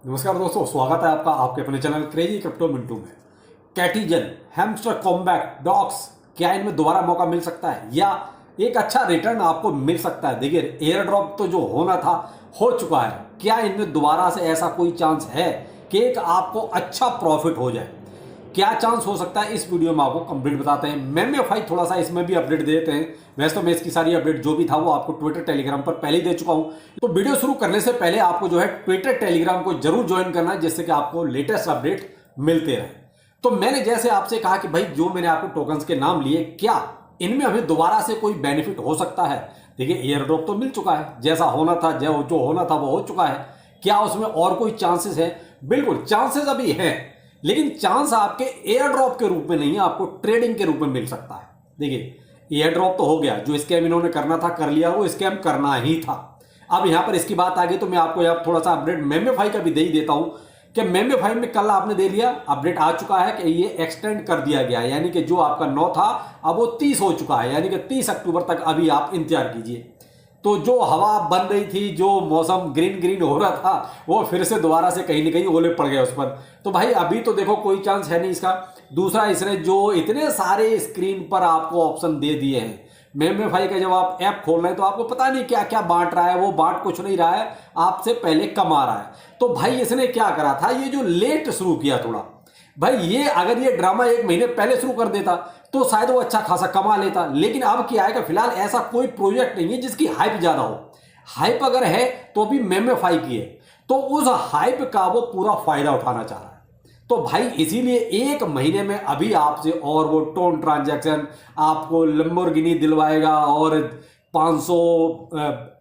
नमस्कार दोस्तों, स्वागत है आपका आपके अपने चैनल क्रेजी क्रिप्टो मिंटू में। कैटिजन हैमस्टर कॉम्बैट डॉग्स, क्या इनमें दोबारा मौका मिल सकता है या एक अच्छा रिटर्न आपको मिल सकता है? देखिए, एयर ड्रॉप तो जो होना था हो चुका है। क्या इनमें दोबारा से ऐसा कोई चांस है कि एक आपको अच्छा प्रॉफिट हो जाए? क्या चांस हो सकता है, इस वीडियो में आपको कंप्लीट बताते हैं। मैंने भाई थोड़ा सा इसमें भी अपडेट दे देते हैं। वैसे तो मैं इसकी सारी अपडेट जो भी था वो आपको ट्विटर टेलीग्राम पर पहले ही दे चुका हूं। तो वीडियो शुरू करने से पहले आपको जो है ट्विटर टेलीग्राम को जरूर ज्वाइन करना है, जिससे कि आपको लेटेस्ट अपडेट मिलते रहे। तो मैंने जैसे आपसे कहा कि भाई जो मैंने आपको टोकन्स के नाम लिए, क्या इनमें हमें दोबारा से कोई बेनिफिट हो सकता है? देखिए, एयर ड्रॉप तो मिल चुका है, जैसा होना था जो होना था वो हो चुका है। क्या उसमें और कोई चांसेस है? बिल्कुल चांसेस अभी हैं, लेकिन चांस आपके एयर ड्रॉप के रूप में नहीं है, आपको ट्रेडिंग के रूप में मिल सकता है। देखिए, एयर ड्रॉप तो हो गया, जो स्कैम इन्होंने करना था कर लिया, वो स्कैम करना ही था। अब यहां पर इसकी बात आ गई तो मैं आपको यहाँ थोड़ा सा अपडेट मेमेफाई का भी दे ही देता हूं कि मेमेफाई में कल आपने दे लिया, अपडेट आ चुका है कि ये एक्सटेंड कर दिया गया है, यानी कि जो आपका 9 था अब वो 30 हो चुका है, यानी कि 30 अक्टूबर तक अभी आप इंतजार कीजिए। तो जो हवा बन रही थी, जो मौसम ग्रीन ग्रीन हो रहा था, वो फिर से दोबारा से कहीं ना कहीं ओले पड़ गए उस पर। तो भाई अभी तो देखो कोई चांस है नहीं इसका। दूसरा, इसने जो इतने सारे स्क्रीन पर आपको ऑप्शन दे दिए हैं, मेमेफाई का जब आप ऐप खोल रहे हैं तो आपको पता नहीं क्या क्या बांट रहा है। वो बांट कुछ नहीं रहा है, आपसे पहले कमा रहा है। तो भाई इसने क्या करा था, ये जो लेट शुरू किया थोड़ा, भाई ये अगर ये ड्रामा एक महीने पहले शुरू कर देता तो शायद वो अच्छा खासा कमा लेता। लेकिन अब क्या है कि फिलहाल ऐसा कोई प्रोजेक्ट नहीं है जिसकी हाइप ज्यादा हो। हाइप अगर है तो अभी मेमेफाई की है, तो उस हाइप का वो पूरा फायदा उठाना चाह रहा है। तो भाई इसीलिए एक महीने में अभी आपसे और वो टोन ट्रांजैक्शन आपको लंबोर्गिनी दिलवाएगा, और 500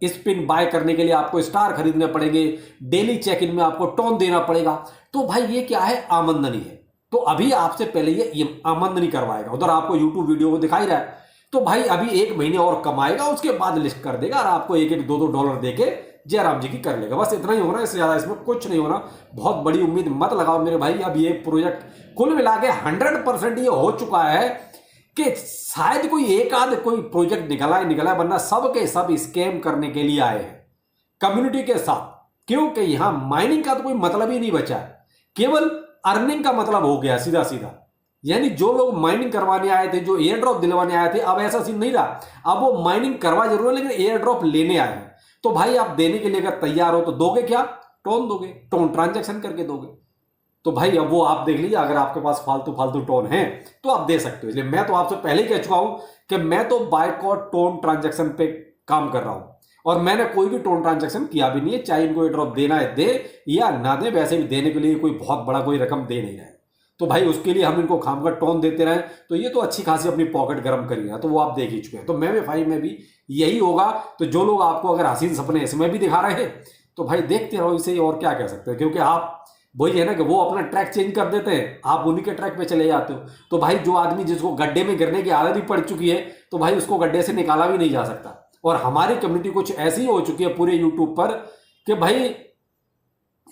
स्पिन बाय करने के लिए आपको स्टार खरीदने पड़ेंगे, डेली चेक इन में आपको टोन देना पड़ेगा। तो भाई ये क्या है, आमदनी है। तो अभी आपसे पहले ये आमदनी करवाएगा, उधर आपको यूट्यूब वीडियो को दिखाई रहा है। तो भाई अभी एक महीने और कमाएगा, उसके बाद लिस्ट कर देगा और आपको एक एक दो दो डॉलर देके जयराम जी की कर लेगा। बस इतना ही होना, इससे ज्यादा इसमें कुछ नहीं होना। बहुत बड़ी उम्मीद मत लगाओ मेरे भाई। अब ये प्रोजेक्ट कुल मिला के 100% ये हो चुका है कि शायद कोई एक आध कोई प्रोजेक्ट निकला है, वरना सब के सब स्कैम करने के लिए आए हैं कम्युनिटी के साथ। क्योंकि यहां माइनिंग का तो कोई मतलब ही नहीं बचा है, केवल अर्निंग का मतलब हो गया सीधा सीधा। यानी जो लोग माइनिंग करवाने आए थे, जो एयर ड्रॉप दिलवाने आए थे, अब ऐसा सीन नहीं रहा। अब वो माइनिंग करवा जरूर है, लेकिन एयर ड्रॉप लेने आए हैं। तो भाई आप देने के लिए अगर तैयार हो तो दोगे क्या? टोन दोगे, टोन ट्रांजैक्शन करके दोगे। तो भाई अब वो आप देख लीजिए, अगर आपके पास फालतू फालतू टोन है तो आप दे सकते हो। इसलिए मैं तो आपसे पहले ही कह चुका हूं कि मैं तो बायकॉट टोन ट्रांजैक्शन पे काम कर रहा हूं, और मैंने कोई भी टोन ट्रांजैक्शन किया भी नहीं है। चाहे इनको ड्रॉप देना है दे या ना दे, वैसे भी देने के लिए कोई बहुत बड़ा कोई रकम दे नहीं रहे। तो भाई उसके लिए हम इनको खामकर टोन देते रहे तो ये तो अच्छी खासी अपनी पॉकेट गर्म करी है। तो वो आप देख ही चुके हैं। तो मेमेफाई में भी यही होगा। तो जो लोग आपको अगर हसीन सपने इसमें भी दिखा रहे हैं तो भाई देखते रहो इसे, और क्या कह सकते हैं। क्योंकि आप वही है ना कि वो अपना ट्रैक चेंज कर देते हैं, आप उन्हीं के ट्रैक पे चले जाते हो। तो भाई जो आदमी जिसको गड्ढे में गिरने की आदत ही पड़ चुकी है, तो भाई उसको गड्ढे से निकाला भी नहीं जा सकता। और हमारी कम्युनिटी कुछ ऐसी हो चुकी है पूरे यूट्यूब पर कि भाई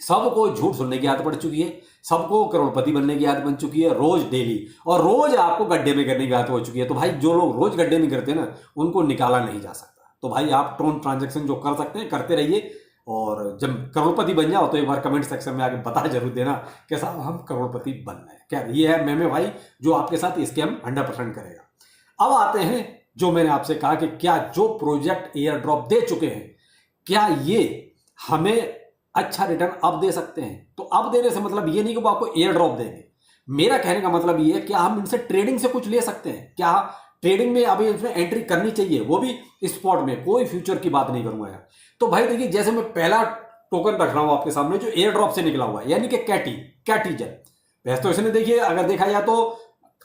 सबको झूठ सुनने की आदत पड़ चुकी है, सबको करोड़पति बनने की आदत बन चुकी है रोज डेली, और रोज आपको गड्ढे में गिरने की आदत हो चुकी है। तो भाई जो लोग रोज गड्ढे में गिरते हैं ना, उनको निकाला नहीं जा सकता। तो भाई आप टोन ट्रांजेक्शन जो कर सकते हैं करते रहिए, और जब करोड़पति बन जाओ तो एक बार कमेंट सेक्शन में आके बता जरूर देना कि साहब हम करोड़पति बन रहे हैं। क्या ये है मेमे भाई जो आपके साथ स्कैम 100% करेगा। अब आते हैं जो मैंने आपसे कहा कि क्या जो प्रोजेक्ट एयर ड्रॉप दे चुके हैं, क्या ये हमें अच्छा रिटर्न अब दे सकते हैं? तो अब देने से मतलब ये नहीं कि वो आपको एयर ड्रॉप देंगे। मेरा कहने का मतलब ये है कि हम इनसे ट्रेडिंग से कुछ ले सकते हैं। क्या ट्रेडिंग में अभी इसमें एंट्री करनी चाहिए, वो भी स्पॉट में, कोई फ्यूचर की बात नहीं करूंगा यार। तो भाई देखिए, जैसे मैं पहला टोकन रख रहा हूं आपके सामने जो एयर ड्रॉप से निकला हुआ है, यानी कि कैटीजन। वैसे तो इसने देखिए अगर देखा जाए तो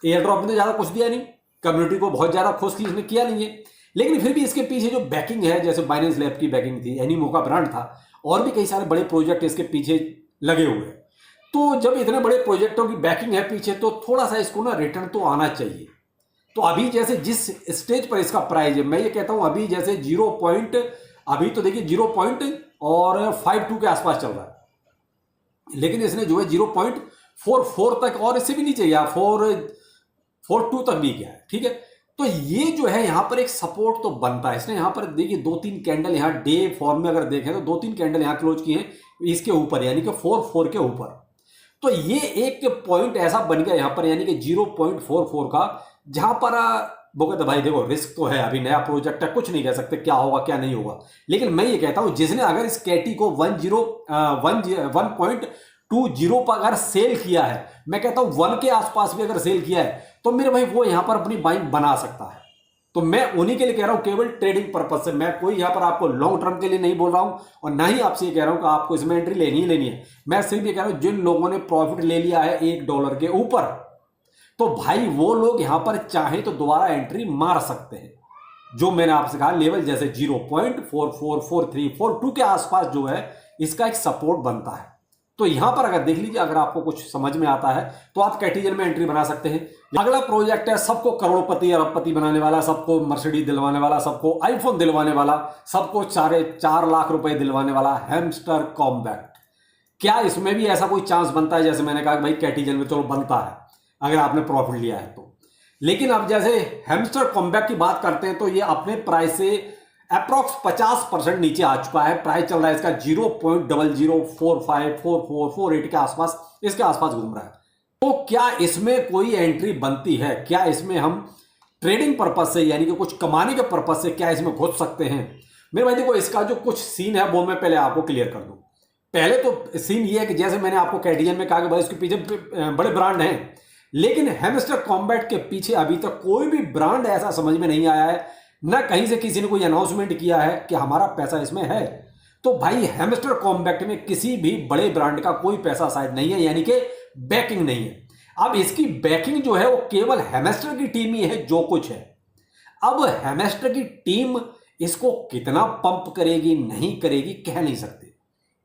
एयर ड्रॉप ने ज्यादा कुछ दिया नहीं, कम्युनिटी को बहुत ज्यादा खुश की इसने किया नहीं है। लेकिन फिर भी इसके पीछे जो बैकिंग है, जैसे बाइनेंस लैब की बैकिंग थी, एनीमो का ब्रांड था, और भी कई सारे बड़े प्रोजेक्ट इसके पीछे लगे हुए हैं। तो जब इतने बड़े प्रोजेक्टों की बैकिंग है पीछे, तो थोड़ा सा इसको ना रिटर्न तो आना चाहिए। तो अभी जैसे जिस स्टेज पर इसका प्राइस है, मैं ये कहता हूं अभी जैसे 0 पॉइंट, अभी तो देखिए 0.52 के आसपास चल रहा है। लेकिन इसने जो है 0.44 तक, और इससे भी नीचे गया, 442 तक भी गया है। ठीक है, तो ये जो है यहां पर एक सपोर्ट तो बनता है। इसने यहां पर देखिए 2-3 कैंडल यहां डे फॉर्म में अगर देखें तो 2-3 कैंडल यहां क्लोज किए हैं इसके ऊपर, यानी कि 4 के ऊपर। तो ये एक पॉइंट ऐसा बन गया यहां पर, यानी कि 0.44 का, जहां पर वो कहते भाई देखो रिस्क तो है, अभी नया प्रोजेक्ट है, कुछ नहीं कह सकते क्या होगा क्या नहीं होगा। लेकिन मैं ये कहता हूं जिसने अगर इस कैटी को 1.20 पर अगर सेल किया है, मैं कहता हूं 1 के आसपास भी अगर सेल किया है, तो मेरे भाई वो यहां पर अपनी बाइंग बना सकता है। तो मैं उन्हीं के लिए कह रहा हूं, केवल ट्रेडिंग पर्पज से। मैं कोई यहां पर आपको लॉन्ग टर्म के लिए नहीं बोल रहा हूं, और ना ही आपसे ये कह रहा हूं कि आपको इसमें एंट्री लेनी ही लेनी है। मैं सिर्फ ये कह रहा हूं जिन लोगों ने प्रॉफिट ले लिया है $1 के ऊपर, तो भाई वो लोग यहां पर चाहे तो दोबारा एंट्री मार सकते हैं। जो मैंने आपसे कहा लेवल जैसे 0.444342 के आसपास जो है इसका एक सपोर्ट बनता है। तो यहां पर अगर देख लीजिए, अगर आपको कुछ समझ में आता है तो आप कैटीजन में एंट्री बना सकते हैं। अगला प्रोजेक्ट है सबको करोड़पति अरबपति बनाने वाला, सबको मर्सिडीज दिलवाने वाला, सबको आईफोन दिलवाने वाला, सबको 4.5 लाख रुपए दिलवाने वाला हैमस्टर कॉम्बैट। क्या इसमें भी ऐसा कोई चांस बनता है? जैसे मैंने कहा भाई कैटीजन में चलो बनता है अगर आपने प्रॉफिट लिया है तो। लेकिन अब जैसे हैमस्टर कॉम्बैट की बात करते हैं तो ये अपने प्राइस से अप्रॉक्स 50% नीचे आ चुका है। प्राइस चल रहा है इसका 0.00454448 के आसपास, इसके आसपास घूम रहा है। तो क्या इसमें कोई एंट्री बनती है? क्या इसमें हम ट्रेडिंग पर्पज से, यानी कि कुछ कमाने के पर्पज से क्या इसमें घुस सकते हैं? मेरे भाई देखो, इसका जो कुछ सीन है वो मैं पहले आपको क्लियर कर दूं। पहले तो सीन ये है कि जैसे मैंने आपको कैटीजन में कहा कि भाई इसके पीछे बड़े ब्रांड हैं, लेकिन हैमस्टर कॉम्बैट के पीछे अभी तक कोई भी ब्रांड ऐसा समझ में नहीं आया है, ना कहीं से किसी ने कोई अनाउंसमेंट किया है कि हमारा पैसा इसमें है। तो भाई हैमस्टर कॉम्बैट में किसी भी बड़े ब्रांड का कोई पैसा शायद नहीं है, यानी कि बैकिंग नहीं है। अब इसकी बैकिंग जो है वो केवल हैमस्टर की टीम ही है जो कुछ है। अब हैमस्टर की टीम इसको कितना पंप करेगी नहीं करेगी कह नहीं सकते,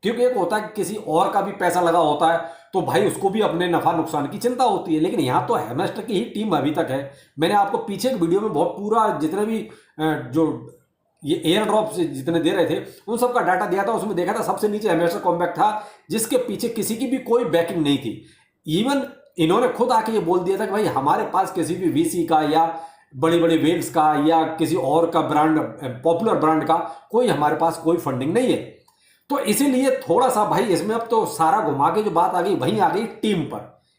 क्योंकि एक होता है कि किसी और का भी पैसा लगा होता है तो भाई उसको भी अपने नफा नुकसान की चिंता होती है। लेकिन यहां तो हैमस्टर की ही टीम अभी तक है। मैंने आपको पीछे एक वीडियो में बहुत पूरा जितने भी जो ये एयर ड्रॉप से जितने दे रहे थे उन सबका डाटा दिया था, उसमें देखा था सबसे नीचे हैमस्टर कॉम्बैट था, जिसके पीछे किसी की भी कोई बैकिंग नहीं थी। इवन इन्होंने खुद आके ये बोल दिया था कि भाई हमारे पास किसी भी वीसी का या बड़ी बड़ी वेल्स का या किसी और का ब्रांड, पॉपुलर ब्रांड का कोई हमारे पास कोई फंडिंग नहीं है। तो इसीलिए थोड़ा सा भाई इसमें अब तो सारा घुमा के जो बात आ गई वहीं आ गई टीम पर,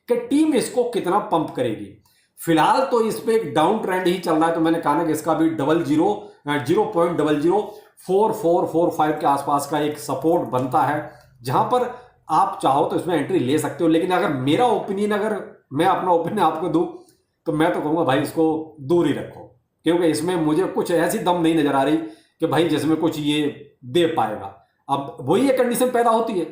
कि टीम इसको कितना पंप करेगी। फिलहाल तो इस पे एक डाउन ट्रेंड ही चल रहा है, तो मैंने कहा ना कि इसका भी 0.004445 के आसपास का एक सपोर्ट बनता है, जहां पर आप चाहो तो इसमें एंट्री ले सकते हो। लेकिन अगर मेरा ओपिनियन, अगर मैं अपना ओपिनियन आपको दूं तो मैं तो कहूंगा भाई इसको दूर ही रखो, क्योंकि इसमें मुझे कुछ ऐसी दम नहीं नजर आ रही कि भाई जिसमें कुछ ये दे पाएगा। अब वही एक कंडीशन पैदा होती है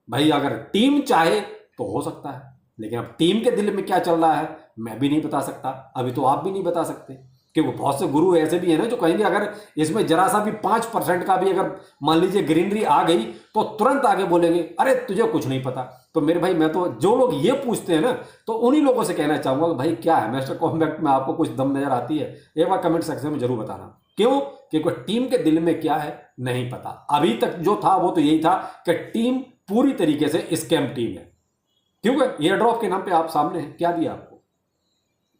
भाई, अगर टीम चाहे तो हो सकता है, लेकिन अब टीम के दिल में क्या चल रहा है मैं भी नहीं बता सकता, अभी तो आप भी नहीं बता सकते, क्योंकि बहुत से गुरु ऐसे भी हैं ना जो कहेंगे अगर इसमें जरा सा भी 5% का भी अगर मान लीजिए ग्रीनरी आ गई तो तुरंत आगे बोलेंगे अरे तुझे कुछ नहीं पता। तो मेरे भाई मैं तो जो लोग ये पूछते हैं ना तो उन्हीं लोगों से कहना चाहूंगा कि भाई क्या हैमस्टर कॉम्बैट में आपको कुछ दम नजर आती है? एक बार कमेंट सेक्शन में जरूर बताना। क्यों? क्योंकि टीम के दिल में क्या है नहीं पता। अभी तक जो था वो तो यही था कि टीम पूरी तरीके से स्कैम टीम है, क्योंकि एयर ड्रॉप के नाम पे आप सामने हैं, क्या दिया आपको।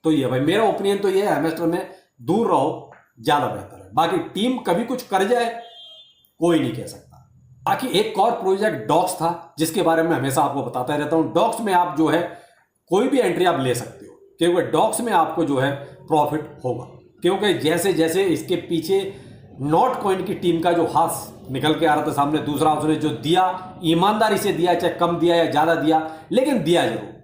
तो ये भाई मेरा ओपिनियन तो ये है, हैमस्टर में दूर रहो ज्यादा बेहतर है। बाकी टीम कभी कुछ कर जाए कोई नहीं कह सकता। बाकी एक और प्रोजेक्ट डॉक्स था जिसके बारे में हमेशा आपको बताता रहता हूं। डॉक्स में आप जो है कोई भी एंट्री आप ले सकते हो, क्योंकि डॉक्स में आपको जो है प्रॉफिट होगा, क्योंकि जैसे जैसे इसके पीछे नॉट कॉइन की टीम का जो हाथ निकल के आ रहा था सामने, दूसरा उसने जो दिया ईमानदारी से दिया, चाहे कम दिया या ज्यादा दिया लेकिन दिया जरूर।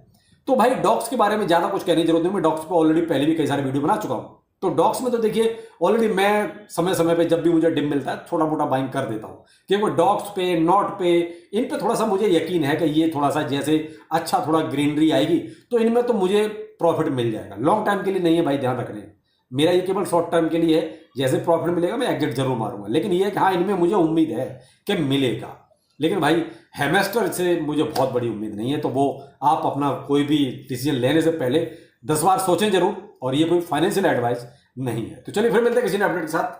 तो भाई डॉक्स के बारे में ज्यादा कुछ कहने की जरूरत नहीं, मैं डॉक्स पे ऑलरेडी पहले भी कई सारे वीडियो बना चुका हूं। तो डॉक्स में तो देखिए ऑलरेडी मैं समय समय पे जब भी मुझे डिप मिलता है छोटा मोटा बाइंग कर देता हूं, क्योंकि डॉक्स पे नॉट पे इन पे थोड़ा सा मुझे यकीन है कि ये थोड़ा सा जैसे अच्छा थोड़ा ग्रीनरी आएगी तो इनमें तो मुझे प्रॉफिट मिल जाएगा। लॉन्ग टाइम के लिए नहीं है भाई, ध्यान रखने, मेरा ये केवल शॉर्ट टर्म के लिए है। जैसे प्रॉफिट मिलेगा मैं एग्जिट जरूर मारूंगा, लेकिन ये कि हाँ इनमें मुझे उम्मीद है कि मिलेगा। लेकिन भाई हैमस्टर से मुझे बहुत बड़ी उम्मीद नहीं है, तो वो आप अपना कोई भी डिसीजन लेने से पहले 10 बार सोचें जरूर, और ये कोई फाइनेंशियल एडवाइस नहीं है। तो चलिए फिर मिलते हैं किसी ने अपडेट के साथ।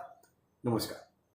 नमस्कार।